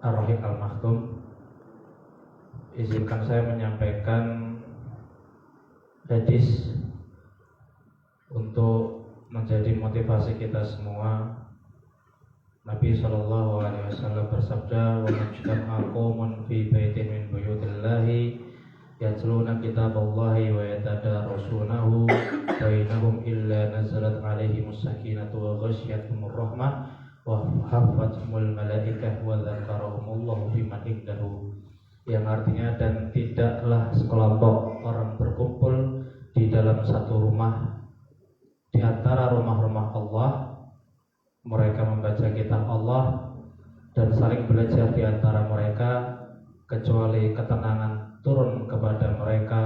Ar-Rahiq Al-Maktum, izinkan saya menyampaikan hadis untuk menjadi motivasi kita semua. Nabi SAW bersabda, "Wa majtama'a qaumun fi baitin min buyutillahi yatluna kitaballahi wa yatadarasunahu bainahum illa nazalat 'alaihimus sakinatu wa ghasyiyatuhumur rahmah wa haffathumul malaikah wa dzakarahumullahu fi man indahu." Yang artinya, dan tidaklah sekelompok orang berkumpul di dalam satu rumah di antara rumah-rumah Allah, mereka membaca kitab Allah dan saling belajar di antara mereka, kecuali ketenangan turun kepada mereka,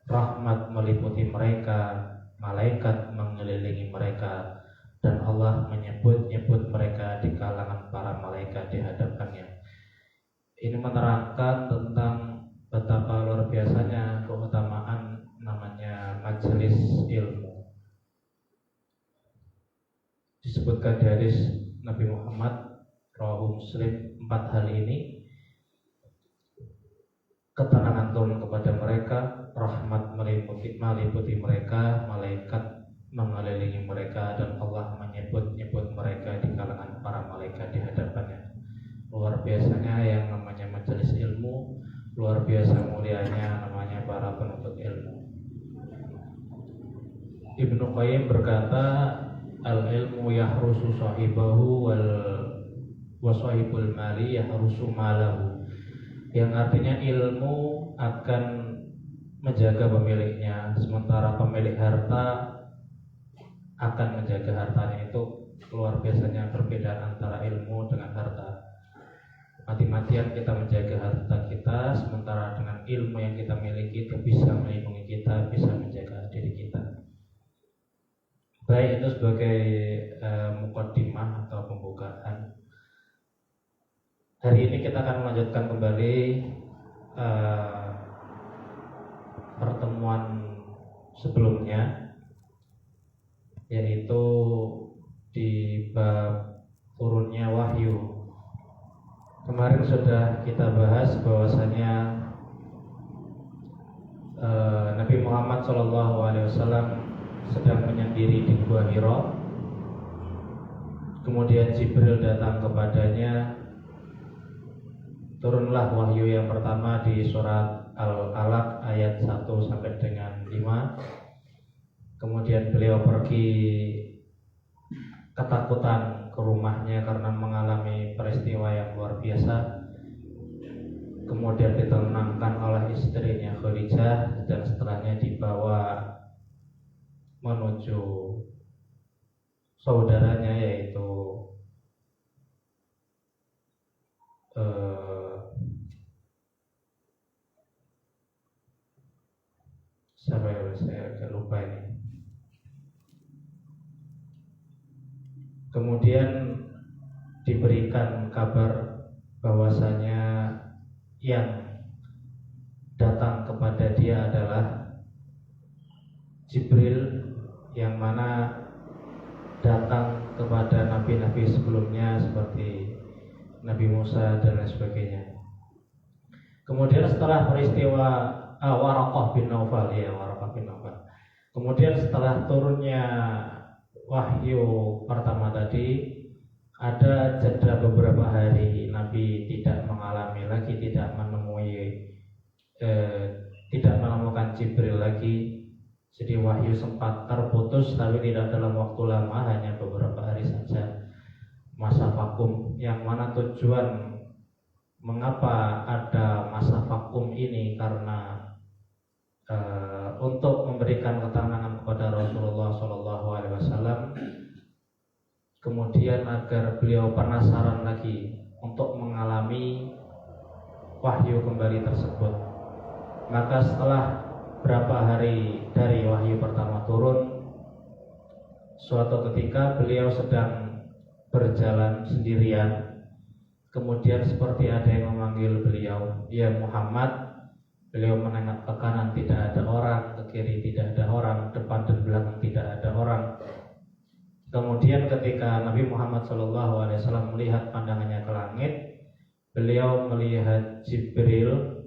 rahmat meliputi mereka, malaikat mengelilingi mereka, dan Allah menyebut-nyebut mereka di kalangan para malaikat di hadapannya. Ini menerangkan tentang betapa luar biasanya keutamaan namanya majelis ilmu. Disebutkan di hadis Nabi Muhammad rawahu Muslim, 4 hal ini: ketenangan turun kepada mereka, rahmat meliputi mereka, malaikat mengelilingi mereka, dan Allah menyebut-nyebut mereka di kalangan para malaikat di hadapannya. Luar biasanya yang namanya majelis ilmu, luar biasa mulianya namanya para penuntut ilmu. Ibnu Qayyim berkata, al-ilmu yahrusu sahibahu wa sahibul mali yahrusu malahu. Yang artinya ilmu akan menjaga pemiliknya, sementara pemilik harta akan menjaga hartanya. Itu luar biasanya perbedaan antara ilmu dengan harta. Mati-matian kita menjaga harta kita, sementara dengan ilmu yang kita miliki itu bisa melindungi kita, bisa menjaga diri kita. Baik, itu sebagai muqaddimah atau pembukaan. Hari ini kita akan melanjutkan kembali pertemuan sebelumnya, yaitu di bab turunnya wahyu. Kemarin sudah kita bahas bahwasanya Nabi Muhammad SAW sedang menyendiri di Gua Hira. Kemudian Jibril datang kepadanya. Turunlah wahyu yang pertama di surat Al-Alaq ayat 1 sampai dengan 5. Kemudian beliau pergi ketakutan ke rumahnya karena mengalami peristiwa yang luar biasa. Kemudian ditenangkan oleh istrinya Khadijah, dan setelahnya dibawa menuju saudaranya, yaitu saya agak lupa ini. Kemudian diberikan kabar bahwasanya yang datang kepada dia adalah Jibril, yang mana datang kepada nabi-nabi sebelumnya seperti Nabi Musa dan lain sebagainya. Kemudian setelah peristiwa Waraqah bin Naufal. Kemudian setelah turunnya wahyu pertama tadi, ada jeda beberapa hari Nabi tidak mengalami lagi, tidak menemukan Jibril lagi. Jadi wahyu sempat terputus, tapi tidak dalam waktu lama, hanya beberapa hari saja, masa vakum. Yang mana tujuan mengapa ada masa vakum ini, karena untuk memberikan ketenangan kepada Rasulullah SAW, kemudian agar beliau penasaran lagi untuk mengalami wahyu kembali tersebut. Maka setelah berapa hari dari wahyu pertama turun, suatu ketika beliau sedang berjalan sendirian. Kemudian seperti ada yang memanggil beliau, "Ya Muhammad." Beliau menengok ke kanan, tidak ada orang, ke kiri tidak ada orang, depan dan belakang tidak ada orang. Kemudian ketika Nabi Muhammad SAW melihat pandangannya ke langit, beliau melihat Jibril.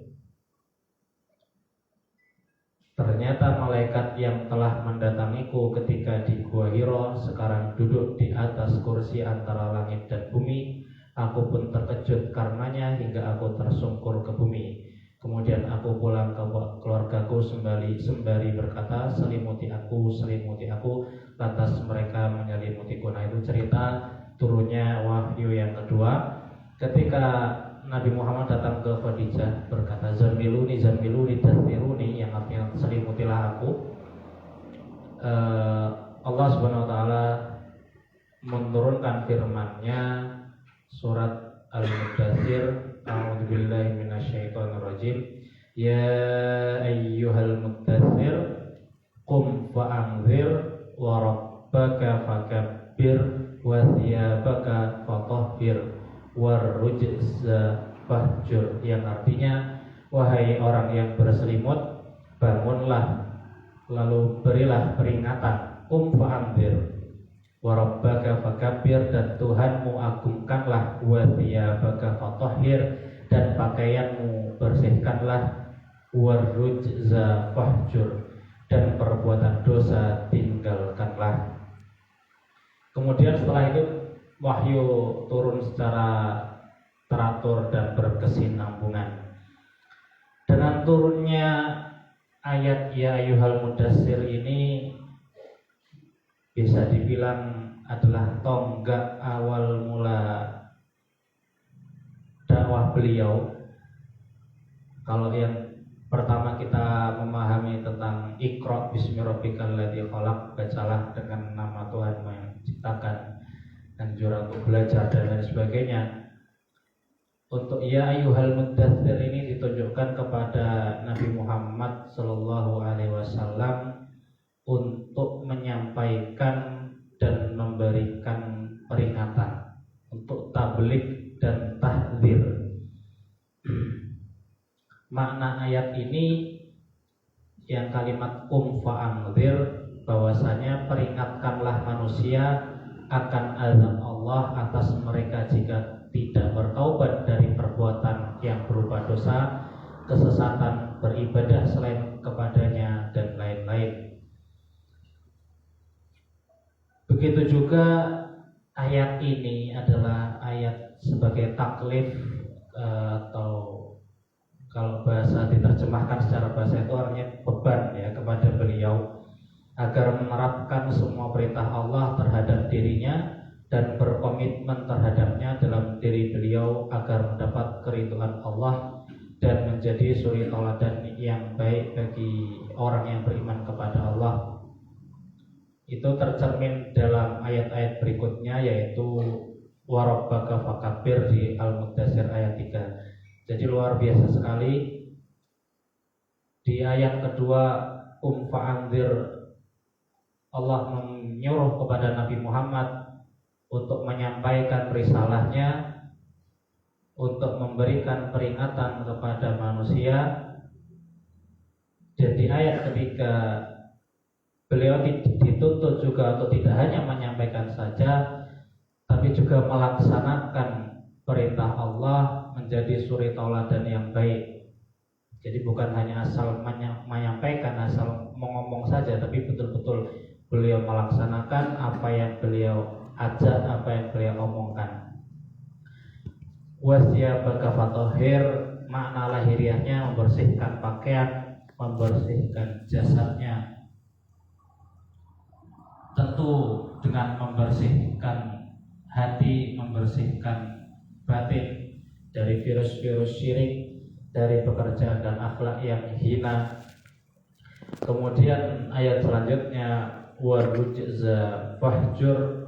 Ternyata malaikat yang telah mendatangiku ketika di Gua Hiro sekarang duduk di atas kursi antara langit dan bumi. Aku pun terkejut karenanya hingga aku tersungkur ke bumi. Kemudian aku pulang ke keluargaku sembari berkata, selimuti aku. Lantas mereka menyelimutiku. Nah, itu cerita turunnya wahyu yang kedua. Ketika Nabi Muhammad datang ke Khadijah berkata, Zammiluni, dastiruni, yang artinya selimutilah aku. Allah Subhanahu wa taala menurunkan firman-Nya surat Al-Mudaththir, a'udzubillahi minasyaitonirrajim. Ya ayyuhal mudaththir qum fa'anzir wa rabbaka fakabbir wa thiyabaka fatahhir warrujza fahjur, yang artinya wahai orang yang berselimut, bangunlah lalu berilah peringatan, fa'anzir wa rabbaka fakabbir, dan Tuhanmu agungkanlah, wa thiyabaka fatahhir, dan pakaianmu bersihkanlah, warrujza fahjur, dan perbuatan dosa tinggalkanlah. Kemudian setelah itu wahyu turun secara teratur dan berkesinambungan. Dengan turunnya ayat ya ayyuhal mudaththir ini bisa dibilang adalah tonggak awal mula dakwah beliau. Kalau yang pertama kita memahami tentang Iqra bismi rabbikal ladzi khalaq, bacalah dengan nama Tuhanmu yang menciptakan, anjuran untuk belajar dan lain sebagainya. Untuk ya ayyuhal mudaththir ini ditunjukkan kepada Nabi Muhammad sallallahu alaihi wasallam untuk menyampaikan dan memberikan peringatan, untuk tabligh dan tahdzir. Makna ayat ini yang kalimat fa'anzir, bahwasanya peringatkanlah manusia akan azab Allah atas mereka jika tidak bertaubat dari perbuatan yang berupa dosa, kesesatan, beribadah selain kepadanya, dan lain-lain. Begitu juga ayat ini adalah ayat sebagai taklif, atau kalau bahasa diterjemahkan secara bahasa itu artinya beban ya kepada beliau, agar menerapkan semua perintah Allah terhadap dirinya dan berkomitmen terhadapnya dalam diri beliau agar mendapat keridhaan Allah dan menjadi suri tauladan yang baik bagi orang yang beriman kepada Allah. Itu tercermin dalam ayat-ayat berikutnya, yaitu warabbaka fakabbir di Al-Mudaththir ayat 3. Jadi luar biasa sekali. Di ayat kedua fa'anzir, Allah menyuruh kepada Nabi Muhammad untuk menyampaikan risalahnya, untuk memberikan peringatan kepada manusia. Dan di ayat ketiga beliau dituntut juga untuk tidak hanya menyampaikan saja, tapi juga melaksanakan perintah Allah, menjadi suri tauladan yang baik. Jadi bukan hanya asal menyampaikan, asal mengomong saja, tapi betul-betul beliau melaksanakan apa yang beliau ajak, apa yang beliau omongkan. Wasyabaka fatahhir, makna lahiriahnya membersihkan pakaian, membersihkan jasadnya. Tentu dengan membersihkan hati, membersihkan batin dari virus-virus syirik, dari pekerjaan dan akhlak yang hina. Kemudian ayat selanjutnya warujza fahjur,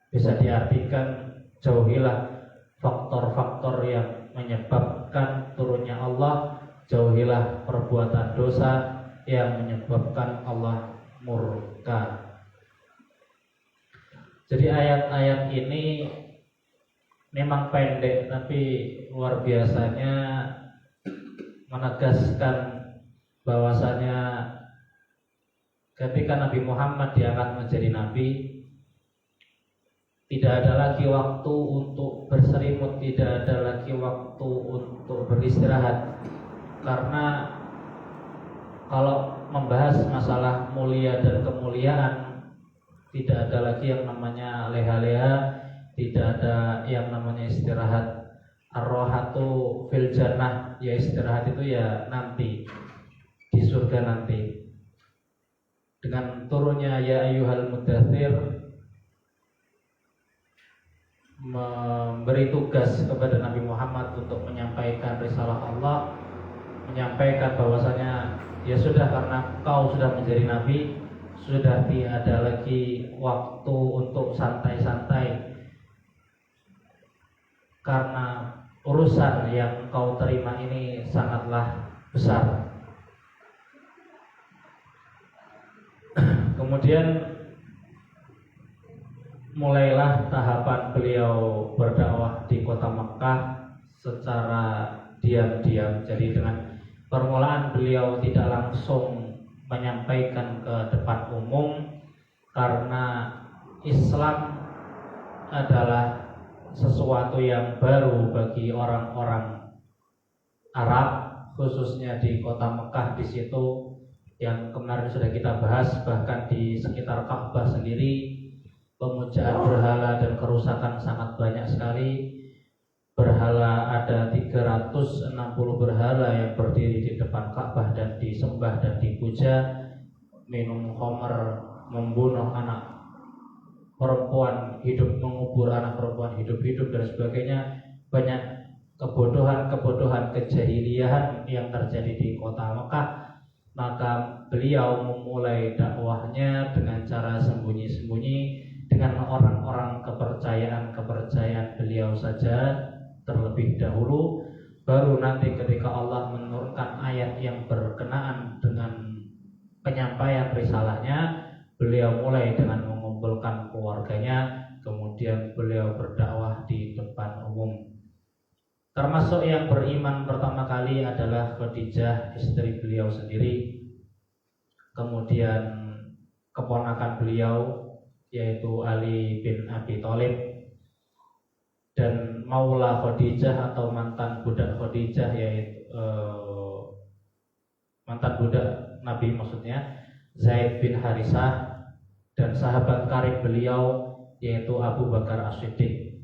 bisa diartikan jauhilah faktor-faktor yang menyebabkan turunnya Allah, jauhilah perbuatan dosa yang menyebabkan Allah murka. Jadi ayat-ayat ini memang pendek, tapi luar biasanya menegaskan bahwasanya ketika Nabi Muhammad diangkat menjadi nabi, Tidak ada lagi waktu untuk berselimut, tidak ada lagi waktu untuk beristirahat. Karena kalau membahas masalah mulia dan kemuliaan, tidak ada lagi yang namanya leha-leha, tidak ada yang namanya istirahat. Ar-rohatu fil jannah, ya istirahat itu ya nanti di surga nanti. Dengan turunnya ya ayyuhal mudaththir, memberi tugas kepada Nabi Muhammad untuk menyampaikan risalah Allah, menyampaikan bahwasanya ya sudah, karena kau sudah menjadi nabi, sudah tidak ada lagi waktu untuk santai-santai, karena urusan yang kau terima ini sangatlah besar. Kemudian mulailah tahapan beliau berdakwah di kota Mekkah secara diam-diam. Jadi dengan permulaan beliau tidak langsung menyampaikan ke depan umum, karena Islam adalah sesuatu yang baru bagi orang-orang Arab, khususnya di kota Mekkah. Di situ yang kemarin sudah kita bahas, bahkan di sekitar Ka'bah sendiri pemujaan berhala dan kerusakan sangat banyak sekali. Berhala ada 360 berhala yang berdiri di depan Ka'bah dan disembah dan dipuja. Minum khamr, membunuh anak perempuan hidup, mengubur anak perempuan hidup-hidup dan sebagainya. Banyak kebodohan-kebodohan kejahiliahan yang terjadi di kota Mekah. Maka beliau memulai dakwahnya dengan cara sembunyi-sembunyi, dengan orang-orang kepercayaan beliau saja terlebih dahulu. Baru nanti ketika Allah menurunkan ayat yang berkenaan dengan penyampaian risalahnya, beliau mulai dengan mengumpulkan keluarganya, kemudian beliau berdakwah di depan umum. Termasuk yang beriman pertama kali adalah Khadijah, istri beliau sendiri. Kemudian keponakan beliau yaitu Ali bin Abi Thalib, dan Maula Khadijah atau mantan budak Khadijah, yaitu mantan budak Nabi maksudnya, Zaid bin Harisah, dan sahabat karib beliau yaitu Abu Bakar As-Siddiq.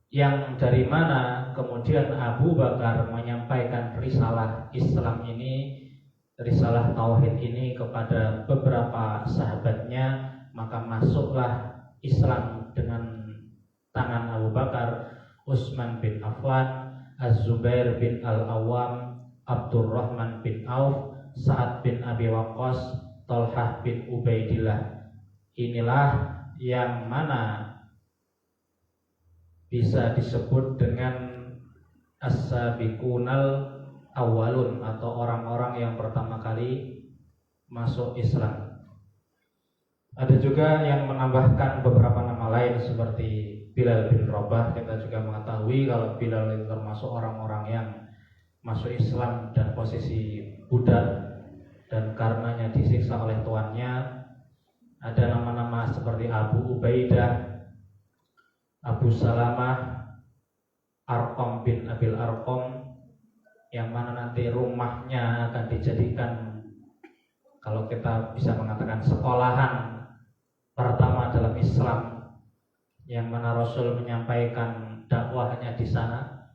Yang dari mana kemudian Abu Bakar menyampaikan risalah Islam ini, risalah tauhid ini kepada beberapa sahabatnya, maka masuklah Islam dengan tangan Abu Bakar, Utsman bin Affan, Az-Zubair bin Al-Awwam, Abdurrahman bin Auf, Sa'ad bin Abi Waqqas, Talhah bin Ubaidillah. Inilah yang mana bisa disebut dengan as-sabiqunal awwalun, atau orang-orang yang pertama kali masuk Islam. Ada juga yang menambahkan beberapa nama lain seperti Bilal bin Rabah. Kita juga mengetahui kalau Bilal itu termasuk orang-orang yang masuk Islam dan posisi budak, dan karenanya disiksa oleh tuannya. Ada nama-nama seperti Abu Ubaidah, Abu Salamah, Arqam bin Abil Arqam, yang mana nanti rumahnya akan dijadikan, kalau kita bisa mengatakan, sekolahan pertama dalam Islam, yang mana Rasul menyampaikan dakwahnya di sana,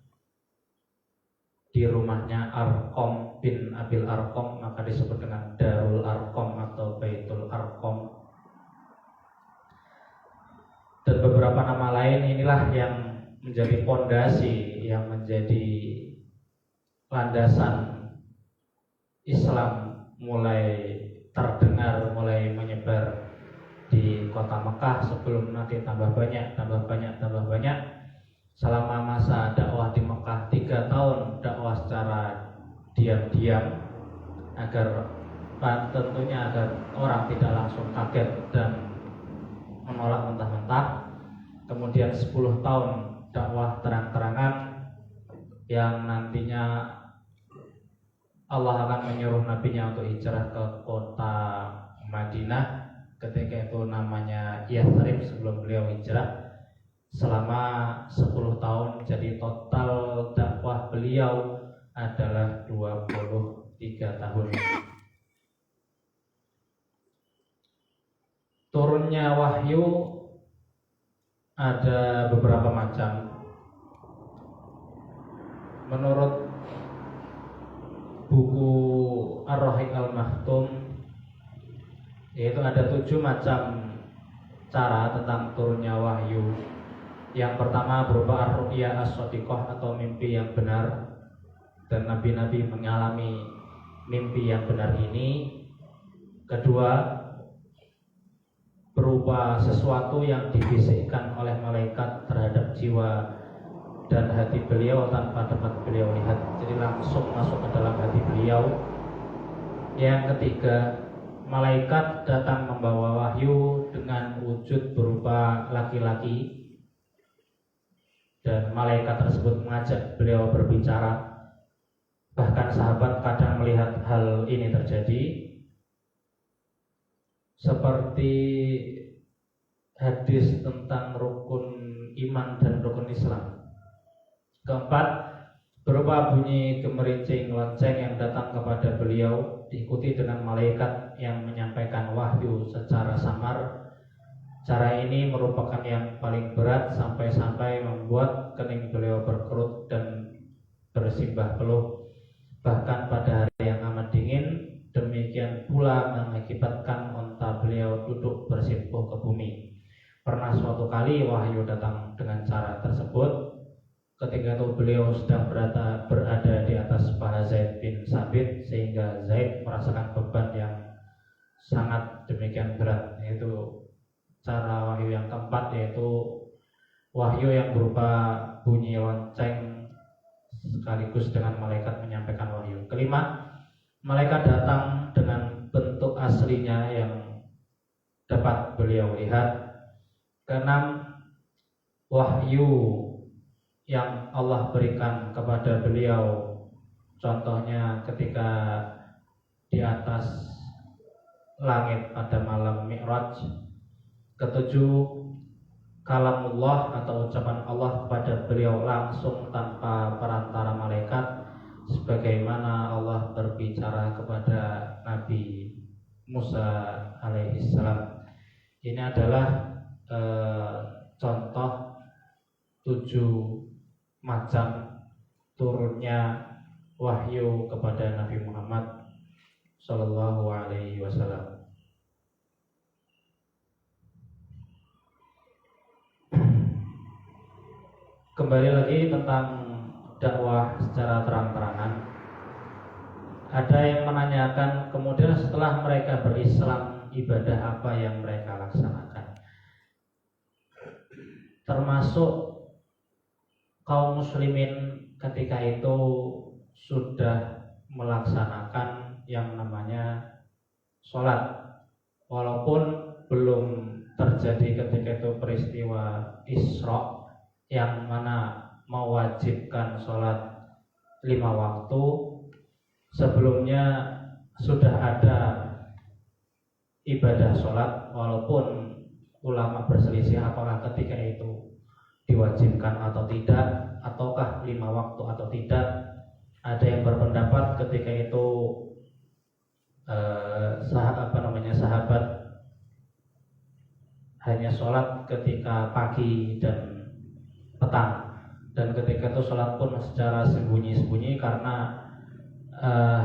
di rumahnya Arqam bin Abil Arqam, maka disebut dengan Darul Arqam atau Baitul Arqam. Dan beberapa nama lain inilah yang menjadi pondasi, yang menjadi landasan Islam mulai terdengar, mulai menyebar di kota Mekah. Sebelum nanti tambah banyak. Selama masa dakwah di Mekah 3 tahun dakwah secara diam-diam, agar tentunya agar orang tidak langsung kaget dan menolak mentah-mentah. Kemudian 10 tahun dakwah terang-terangan, yang nantinya Allah akan menyuruh nabinya untuk hijrah ke kota Madinah. Ketika itu namanya Yathrib sebelum beliau hijrah. selama 10 tahun. Jadi total dakwah beliau adalah 23 tahun. Turunnya wahyu ada beberapa macam. Menurut buku Ar-Rahiq Al-Maktum, yaitu ada 7 macam cara tentang turunnya wahyu. Yang pertama berupa ar-ru'ya as-shadiqah atau mimpi yang benar, dan nabi-nabi mengalami mimpi yang benar ini. Kedua, berupa sesuatu yang dibisikkan oleh malaikat terhadap jiwa dan hati beliau tanpa dapat beliau lihat, jadi langsung masuk ke dalam hati beliau. Yang ketiga, malaikat datang membawa wahyu dengan wujud berupa laki-laki, dan malaikat tersebut mengajak beliau berbicara. Bahkan sahabat kadang melihat hal ini terjadi, seperti hadis tentang rukun iman dan rukun Islam. Keempat, berupa bunyi gemerincing lonceng yang datang kepada beliau, diikuti dengan malaikat yang menyampaikan wahyu secara samar. Cara ini merupakan yang paling berat, sampai-sampai membuat kening beliau berkerut dan bersimbah peluh. Bahkan pada hari yang amat dingin, demikian pula mengakibatkan unta beliau duduk bersimpuh ke bumi. Pernah suatu kali wahyu datang dengan cara tersebut. Ketika itu beliau sedang berada di atas paha Zaid bin Sabit, sehingga Zaid merasakan beban yang sangat demikian berat. Yaitu cara wahyu yang keempat, yaitu wahyu yang berupa bunyi lonceng sekaligus dengan malaikat menyampaikan wahyu. Kelima, malaikat datang dengan bentuk aslinya yang dapat beliau lihat. Keenam, wahyu yang Allah berikan kepada beliau, contohnya ketika di atas langit pada malam Mi'raj. Ketujuh, kalamullah atau ucapan Allah kepada beliau langsung tanpa perantara malaikat, sebagaimana Allah berbicara kepada Nabi Musa alaihissalam. Ini adalah contoh 7 macam turunnya wahyu kepada Nabi Muhammad Sallallahu Alaihi Wasallam. Kembali lagi tentang dakwah secara terang-terangan. Ada yang menanyakan, kemudian setelah mereka berislam, ibadah apa yang mereka laksanakan? Termasuk kaum muslimin ketika itu sudah melaksanakan yang namanya sholat, walaupun belum terjadi ketika itu peristiwa Isra yang mana mewajibkan sholat 5 waktu. Sebelumnya sudah ada ibadah sholat, walaupun ulama berselisih apakah ketika itu diwajibkan atau tidak, ataukah 5 waktu atau tidak. Ada yang berpendapat ketika itu sahabat hanya sholat ketika pagi dan petang, dan ketika itu sholat pun secara sembunyi-sembunyi, karena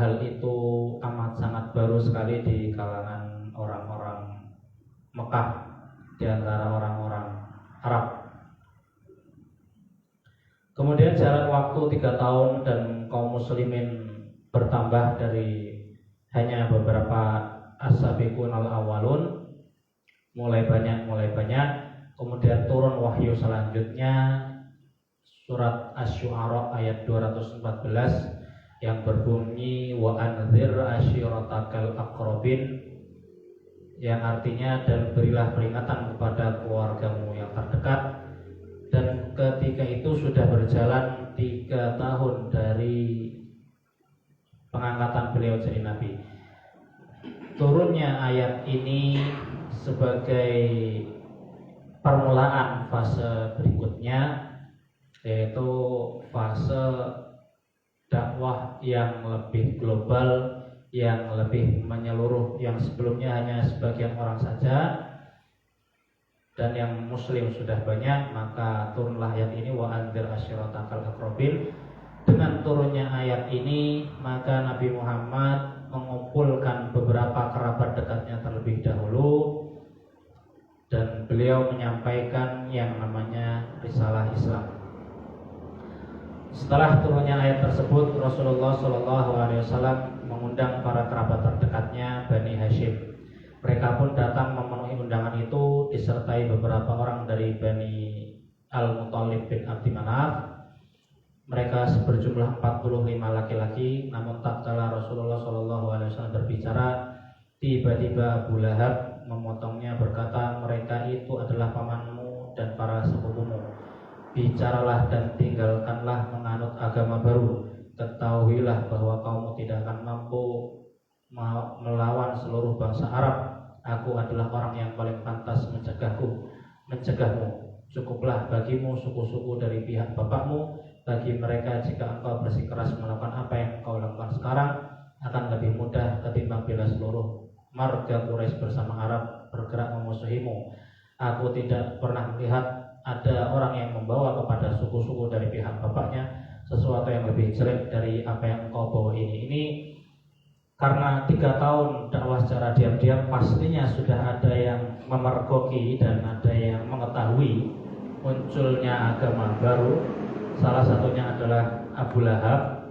hal itu amat sangat baru sekali di kalangan orang-orang Mekah, di antara orang-orang Arab. Kemudian jarak waktu 3 tahun dan kaum muslimin bertambah dari hanya beberapa as-sabiqun al-awwalun, mulai banyak. Kemudian turun wahyu selanjutnya, surat Asy-Syu'ara ayat 214 yang berbunyi wa anzir asyiratakal aqrabin, yang artinya dan berilah peringatan kepada keluargamu yang terdekat. Dan ketika itu sudah berjalan 3 tahun dari pengangkatan beliau jadi nabi. Turunnya ayat ini sebagai permulaan fase berikutnya, yaitu fase dakwah yang lebih global, yang lebih menyeluruh, yang sebelumnya hanya sebagian orang saja dan yang muslim sudah banyak. Maka turunlah ayat ini, wa anzir ashiratakal aqrabin. Dengan turunnya ayat ini, maka Nabi Muhammad mengumpulkan beberapa kerabat dekatnya terlebih dahulu, dan beliau menyampaikan yang namanya risalah Islam. Setelah turunnya ayat tersebut, Rasulullah SAW mengundang para kerabat terdekatnya Bani Hashim. Mereka pun datang memenuhi undangan itu, disertai beberapa orang dari Bani Al-Muttalib bin Abdi Manaf. Mereka berjumlah 45 laki-laki. Namun tak kala Rasulullah SAW berbicara, tiba-tiba Abu Lahab memotongnya, berkata, mereka itu adalah pamanmu dan para sepupumu. Bicaralah dan tinggalkanlah menganut agama baru. Ketahuilah bahwa kaummu tidak akan mampu melawan seluruh bangsa Arab. Aku adalah orang yang paling pantas mencegahmu. Cukuplah bagimu suku-suku dari pihak bapakmu. Bagi mereka, jika engkau bersikeras melakukan apa yang engkau lakukan sekarang, akan lebih mudah ketimbang bila seluruh marga Quraisy bersama Arab bergerak memusuhimu. Aku tidak pernah melihat ada orang yang membawa kepada suku-suku dari pihak bapaknya sesuatu yang lebih jelek dari apa yang engkau bawa ini. Ini karena 3 tahun dakwah secara diam-diam, pastinya sudah ada yang memergoki dan ada yang mengetahui munculnya agama baru. Salah satunya adalah Abu Lahab.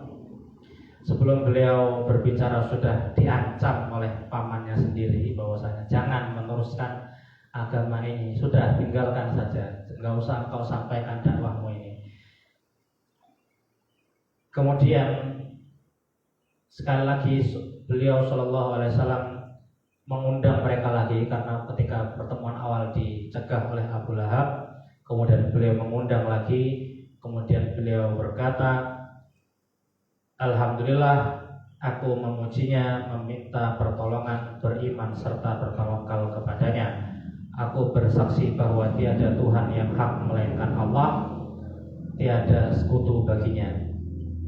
Sebelum beliau berbicara sudah diancam oleh pamannya sendiri bahwasanya jangan meneruskan agama ini, sudah tinggalkan saja, nggak usah engkau sampaikan dakwahmu ini. Kemudian sekali lagi beliau SAW mengundang mereka lagi, karena ketika pertemuan awal dicegah oleh Abu Lahab, kemudian beliau mengundang lagi. Kemudian beliau berkata, alhamdulillah, aku memujinya, meminta pertolongan, beriman serta bertawakal kepadanya. Aku bersaksi bahwa tiada Tuhan yang hak melainkan Allah, tiada sekutu baginya.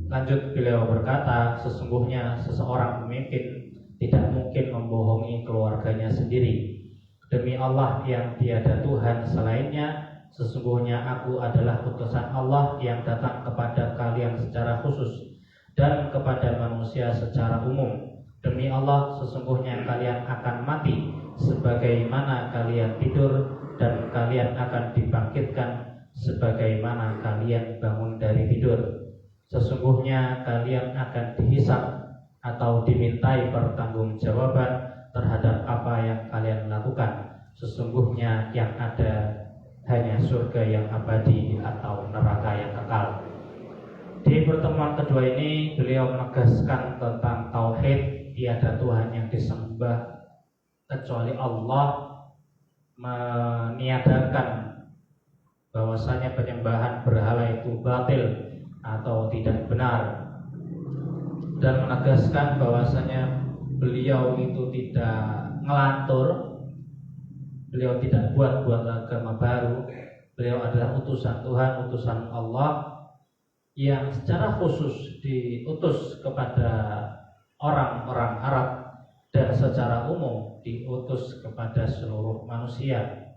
Lanjut beliau berkata, sesungguhnya seseorang pemimpin tidak mungkin membohongi keluarganya sendiri. Demi Allah yang tiada Tuhan selainnya, sesungguhnya aku adalah utusan Allah yang datang kepada kalian secara khusus dan kepada manusia secara umum. Demi Allah, sesungguhnya kalian akan mati sebagaimana kalian tidur, dan kalian akan dibangkitkan sebagaimana kalian bangun dari tidur. Sesungguhnya kalian akan dihisab atau dimintai pertanggungjawaban terhadap apa yang kalian lakukan. Sesungguhnya yang ada hanya surga yang abadi atau neraka yang kekal. Di pertemuan kedua ini beliau menegaskan tentang tauhid, tiada Tuhan yang disembah kecuali Allah, meniadakan bahwasanya penyembahan berhala itu batil atau tidak benar, dan menegaskan bahwasanya beliau itu tidak ngelantur, beliau tidak buat agama baru. Beliau adalah utusan Tuhan, utusan Allah yang secara khusus diutus kepada orang-orang Arab dan secara umum diutus kepada seluruh manusia,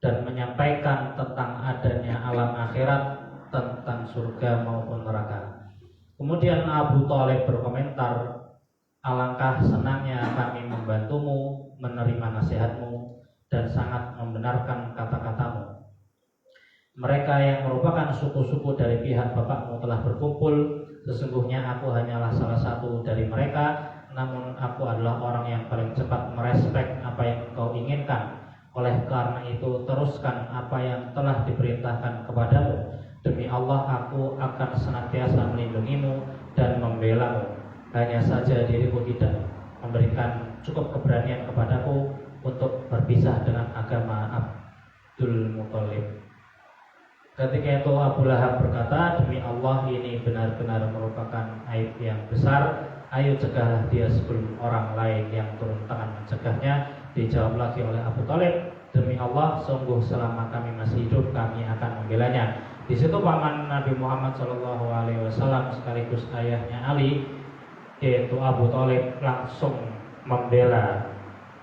dan menyampaikan tentang adanya alam akhirat, tentang surga maupun neraka. Kemudian Abu Thalib berkomentar, alangkah senangnya kami membantumu, menerima nasihatmu, dan sangat membenarkan kata-katamu. Mereka yang merupakan suku-suku dari pihak bapakmu telah berkumpul. Sesungguhnya aku hanyalah salah satu dari mereka, namun aku adalah orang yang paling cepat merespek apa yang kau inginkan. Oleh karena itu, teruskan apa yang telah diperintahkan kepadamu. Demi Allah, aku akan senantiasa melindungimu dan membelamu. Hanya saja diriku tidak memberikan cukup keberanian kepadaku untuk berpisah dengan agama Abdul Muthalib. Ketika itu Abu Lahab berkata, demi Allah, ini benar-benar merupakan aib yang besar. Ayo cegahlah dia sebelum orang lain yang turun tangan mencegahnya. Dijawab lagi oleh Abu Thalib, demi Allah, sungguh selama kami masih hidup kami akan membelanya. Di situ paman Nabi Muhammad SAW sekaligus ayahnya Ali, yaitu Abu Thalib, langsung membela,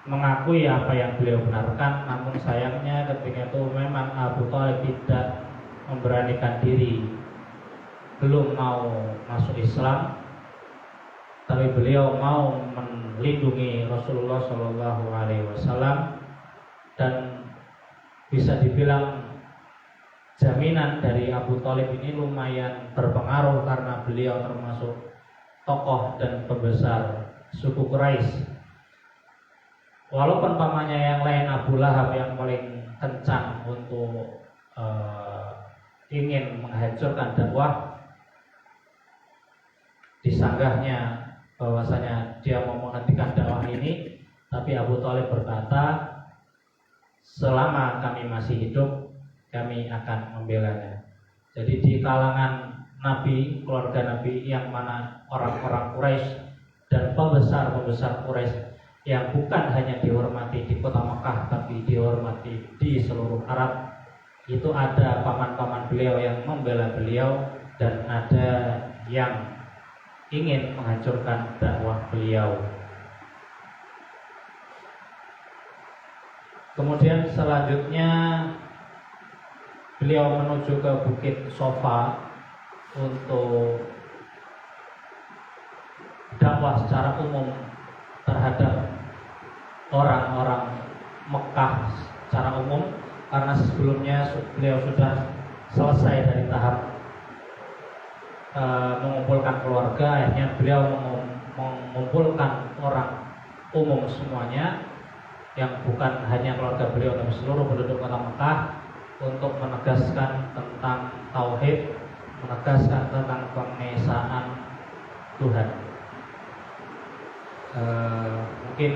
mengakui apa yang beliau benarkan. Namun sayangnya ketika itu memang Abu Thalib tidak memberanikan diri, belum mau masuk Islam, tapi beliau mau melindungi Rasulullah SAW, dan bisa dibilang jaminan dari Abu Thalib ini lumayan berpengaruh karena beliau termasuk tokoh dan pembesar suku Quraisy. Walaupun pamannya yang lain Abu Lahab yang paling kencang untuk ingin menghancurkan dakwah, disanggahnya bahwasanya dia mau menghentikan dakwah ini, tapi Abu Thalib berkata, selama kami masih hidup kami akan membelanya. Jadi di kalangan Nabi, keluarga Nabi, yang mana orang-orang Quraisy dan pembesar-pembesar Quraisy yang bukan hanya dihormati di kota Mekah tapi dihormati di seluruh Arab, itu ada paman-paman beliau yang membela beliau dan ada yang ingin menghancurkan dakwah beliau. Kemudian selanjutnya beliau menuju ke Bukit Sofa untuk dakwah secara umum terhadap orang-orang Mekah secara umum, karena sebelumnya beliau sudah selesai dari tahap mengumpulkan keluarga. Akhirnya beliau mengumpulkan orang umum semuanya, yang bukan hanya keluarga beliau tapi seluruh penduduk kota Mekah, untuk menegaskan tentang tauhid, menegaskan tentang pengesaan Tuhan. Mungkin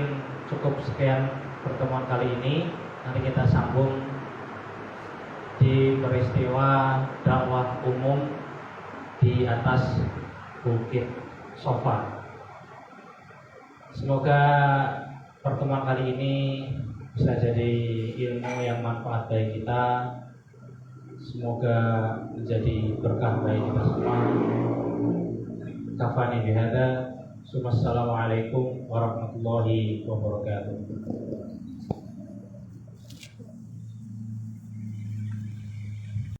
cukup sekian pertemuan kali ini. Nanti kita sambung di peristiwa dakwah umum di atas Bukit Sofa. Semoga pertemuan kali ini bisa jadi ilmu yang manfaat bagi kita. Semoga menjadi berkah bagi kita semua. Kafani bihada. Assalamualaikum warahmatullahi wabarakatuh.